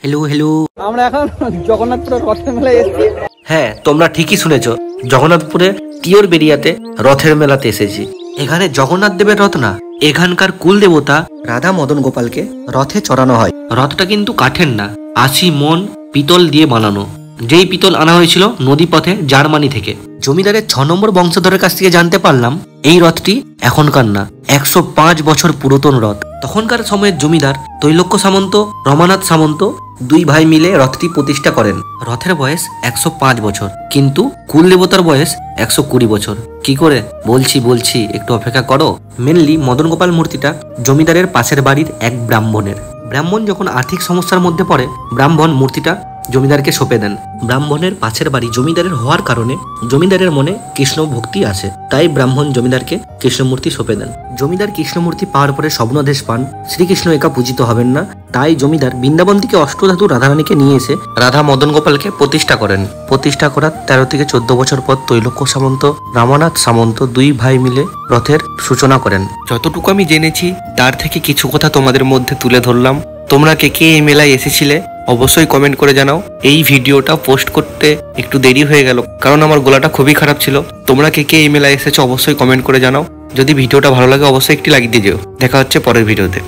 Hello hello, আমরা এখন জগন্নাথপুরের রথের মেলায় এসেছি। হ্যাঁ তোমরা ঠিকই শুনেছ, জগন্নাথপুরে টিওর বেরিয়াতে রথের মেলাতে এসেছি। এখানে জগন্নাথ দেবের রথ না, এখানকার কুল দেবতা রাধা মদন গোপালকে রথে চড়ানো হয়। রথটা কিন্তু কাঠের না, 80 মন পিতল দিয়ে বানানো। যেই পিতল আনা হয়েছিল নদীপথে জার্মানি থেকে। জমিদারের 6 নম্বর বংশধরের কাছ থেকে জানতে পারলাম এই রথটি এখনকার না, 105 বছর পুরাতন রথ। তখনকার সময়ের জমিদার তৈলক্য সামন্ত, রমানাথ সামন্ত দুই ভাই মিলে রথটি প্রতিষ্ঠা করেন। রথের বয়স 105 বছর, কিন্তু কুল দেবতার বয়স 120 বছর। কি করে বলছি একটু অপেক্ষা করো। মেনলি মদন গোপাল মূর্তিটা জমিদারের পাশের বাড়ির এক ব্রাহ্মণের। ব্রাহ্মণ যখন আর্থিক সমস্যার মধ্যে পড়ে, ব্রাহ্মণ মূর্তিটা জমিদারকে সঁপে দেন। ব্রাহ্মণের পাশের বাড়ি জমিদারের হওয়ার কারণে জমিদারের মনে কৃষ্ণ ভক্তি আসে, তাই ব্রাহ্মণ জমিদারকে কৃষ্ণমূর্তি সঁপে দেন। জমিদার কৃষ্ণমূর্তি পাওয়ার পরে স্বপ্নাদেশ পান শ্রীকৃষ্ণ একা পূজিত হবেন না, তাই জমিদার বৃন্দাবন থেকে অষ্টধাতু রাধারানীকে নিয়ে এসে রাধা মদন গোপালকে প্রতিষ্ঠা করেন। প্রতিষ্ঠা করার 13 থেকে 14 বছর পর তৈলক্য সামন্ত, রামানাথ সামন্ত দুই ভাই মিলে রথের সূচনা করেন। যতটুকু আমি জেনেছি তার থেকে কিছু কথা তোমাদের মধ্যে তুলে ধরলাম। তোমরা কে কে এই মেলায় এসেছিলে অবশ্যই কমেন্ট করে জানাও। এই ভিডিওটা পোস্ট করতে একটু দেরি হয়ে গেল, কারণ আমার গলাটা খুবই খারাপ ছিল। তোমরা কে কে এই মেলায় এসেছো অবশ্যই কমেন্ট করে জানাও। যদি ভিডিওটা ভালো লাগে অবশ্যই একটি লাইক দিয়ে যেও। দেখা হচ্ছে পরের ভিডিওতে।